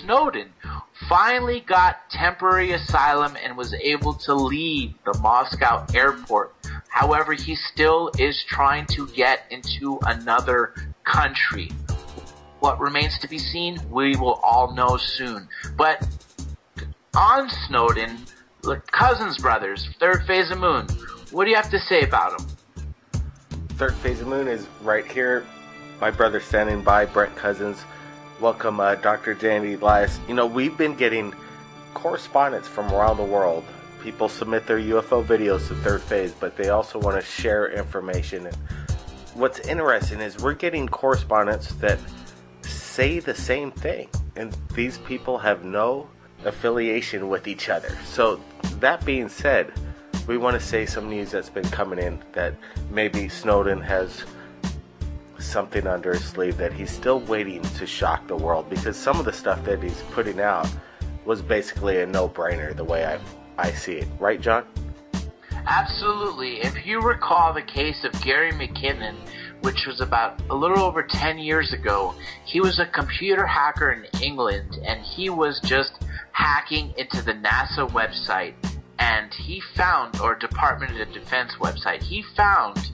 Snowden finally got temporary asylum and was able to leave the Moscow airport. However, he still is trying to get into another country. What remains to be seen, we will all know soon. But on Snowden, the Cousins brothers, Third Phase of Moon, what do you have to say about them? Third Phase of Moon is right here. My brother standing by, Brent Cousins. Welcome, Dr. Danny Elias. You know, we've been getting correspondence from around the world. People submit their UFO videos to Third Phase, but they also want to share information. And what's interesting is we're getting correspondence that say the same thing, and these people have no affiliation with each other. So that being said, we want to say some news that's been coming in that maybe Snowden has something under his sleeve that he's still waiting to shock the world, because some of the stuff that he's putting out was basically a no-brainer the way I see it. Right, John? Absolutely. If you recall the case of Gary McKinnon, which was about a little over 10 years ago, he was a computer hacker in England, and he was just hacking into the NASA website, and he found, or Department of Defense website, he found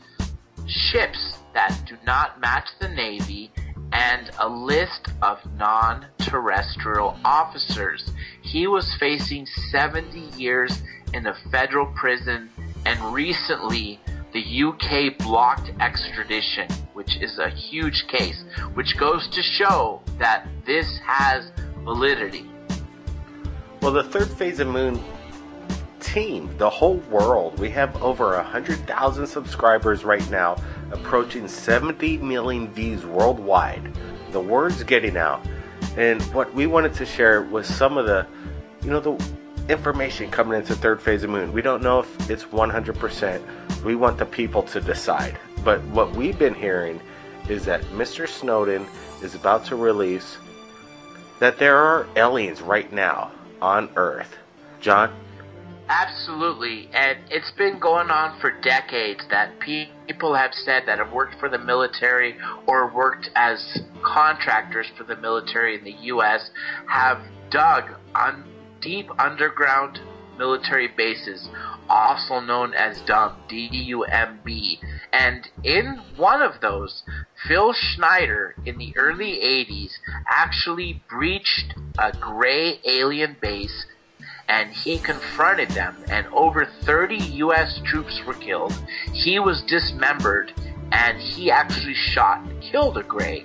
ships that do not match the Navy and a list of non-terrestrial officers. He was facing 70 years in a federal prison, and recently the UK blocked extradition, which is a huge case, which goes to show that this has validity. Well, the Third Phase of Moon team, the whole world, we have over 100,000 subscribers right now, approaching 70 million views worldwide. The word's getting out, and what we wanted to share was some of the, the information coming into Third Phase of Moon. We don't know if it's 100%. We want the people to decide. But what we've been hearing is that Mr. Snowden is about to release that there are aliens right now on Earth. John? Absolutely, and it's been going on for decades that people have said that have worked for the military or worked as contractors for the military in the U.S. have dug on deep underground military bases, also known as DUMB, D-U-M-B. And in one of those, Phil Schneider, in the early 80s, actually breached a gray alien base, and he confronted them, and over 30 U.S. troops were killed. He was dismembered, and he actually shot and killed a gray.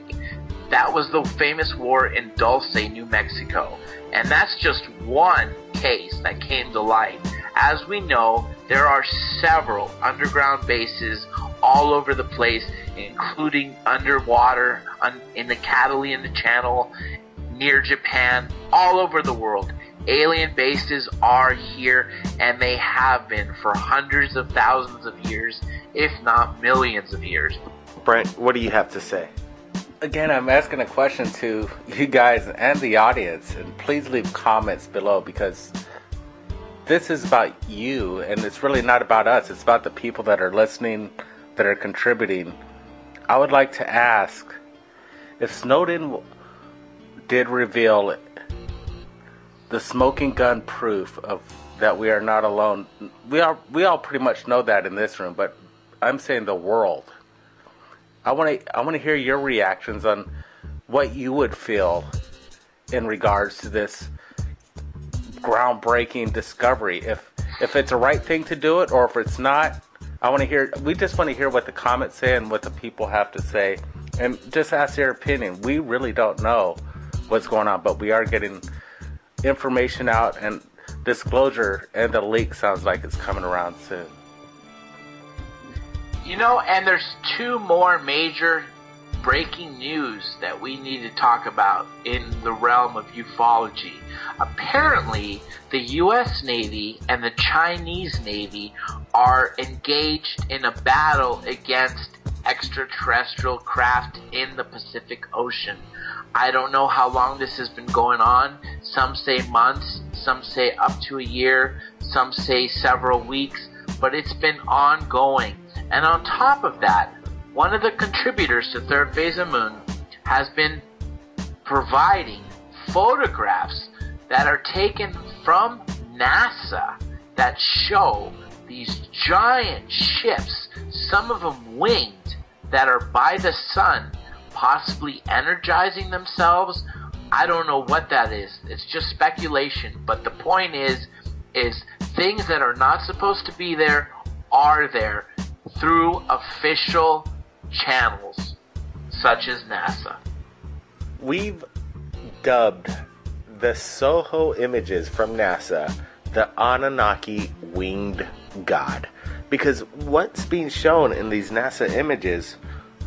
That was the famous war in Dulce, New Mexico. And that's just one case that came to light. As we know, there are several underground bases all over the place, including underwater, in the Catalina Channel, near Japan, all over the world. Alien bases are here, and they have been for hundreds of thousands of years, if not millions of years. Brent, what do you have to say? Again, I'm asking a question to you guys and the audience, and please leave comments below, because this is about you, and it's really not about us. It's about the people that are listening, that are contributing. I would like to ask, if Snowden did reveal the smoking gun proof of that we are not alone, we all pretty much know that in this room, but I'm saying the world. I want to hear your reactions on what you would feel in regards to this groundbreaking discovery. If it's a right thing to do it, or if it's not, we just want to hear what the comments say and what the people have to say, and just ask their opinion. We really don't know what's going on, but we are getting information out, and disclosure and the leak sounds like it's coming around soon. And there's two more major breaking news that we need to talk about in the realm of ufology. Apparently, the U.S. Navy and the Chinese Navy are engaged in a battle against extraterrestrial craft in the Pacific Ocean. I don't know how long this has been going on. Some say months, some say up to a year, some say several weeks, but it's been ongoing. And on top of that, one of the contributors to Third Phase of Moon has been providing photographs that are taken from NASA that show these giant ships, some of them winged, that are by the sun, possibly energizing themselves. I don't know what that is. It's just speculation. But the point is things that are not supposed to be there are there through official channels, such as NASA. We've dubbed the Soho images from NASA the Anunnaki winged god, because what's being shown in these NASA images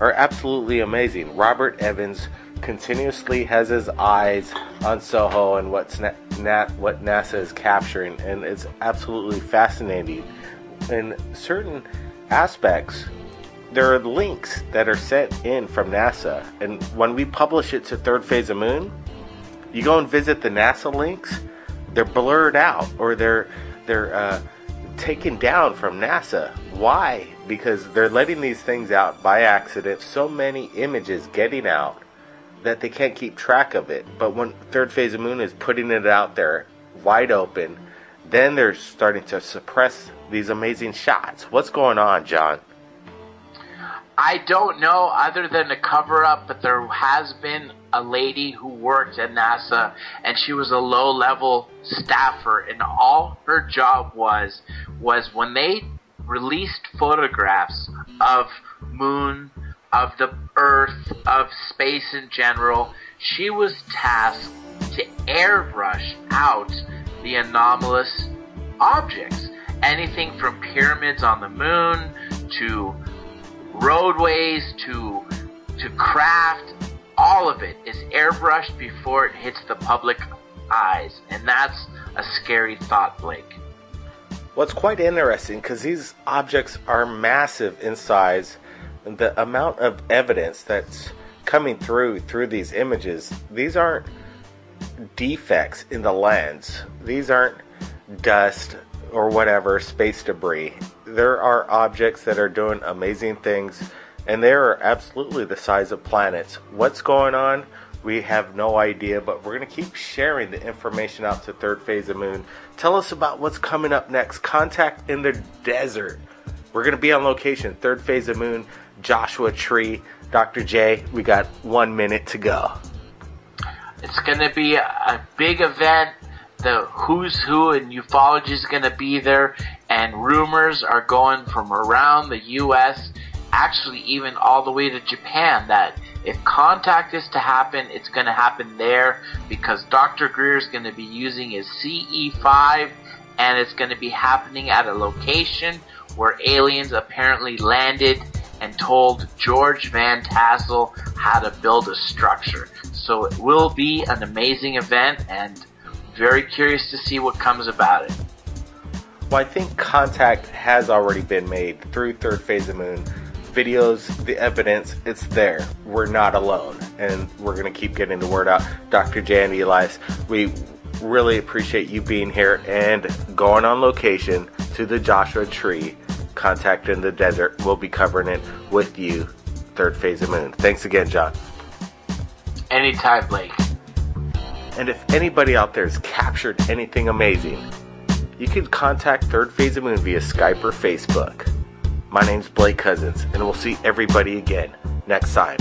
are absolutely amazing. Robert Evans continuously has his eyes on Soho and what NASA is capturing, and it's absolutely fascinating. In certain aspects, there are links that are sent in from NASA, and when we publish it to Third Phase of Moon, you go and visit the NASA links, they're blurred out, or they're taken down from NASA. Why? Because they're letting these things out by accident. So many images getting out that they can't keep track of it. But when Third Phase of Moon is putting it out there wide open, then they're starting to suppress these amazing shots. What's going on, John? I don't know, other than a cover-up, but there has been a lady who worked at NASA, and she was a low-level staffer, and all her job was when they released photographs of Moon, of the Earth, of space in general, she was tasked to airbrush out the anomalous objects. Anything from pyramids on the Moon to roadways to craft, all of it is airbrushed before it hits the public eyes, and that's a scary thought, Blake. Well, it's quite interesting because these objects are massive in size, and the amount of evidence that's coming through these images, these aren't defects in the lens, these aren't dust or whatever, space debris. There are objects that are doing amazing things, and they are absolutely the size of planets. What's going on? We have no idea, but we're going to keep sharing the information out to Third Phase of Moon. Tell us about what's coming up next. Contact in the Desert. We're going to be on location, Third Phase of Moon, Joshua Tree. Dr. J, we got 1 minute to go. It's going to be a big event. The who's who in ufology is going to be there, and rumors are going from around the U.S., actually even all the way to Japan, that if contact is to happen, it's going to happen there, because Dr. Greer is going to be using his CE5, and it's going to be happening at a location where aliens apparently landed and told George Van Tassel how to build a structure. So it will be an amazing event, and very curious to see what comes about it. Well, I think contact has already been made through Third Phase of Moon. Videos, the evidence, it's there. We're not alone, and we're going to keep getting the word out. Dr. J and Elias, we really appreciate you being here and going on location to the Joshua Tree. Contact in the Desert. We'll be covering it with you, Third Phase of Moon. Thanks again, John. Anytime, Blake. And if anybody out there has captured anything amazing, you can contact Third Phase of Moon via Skype or Facebook. My name's Blake Cousins, and we'll see everybody again next time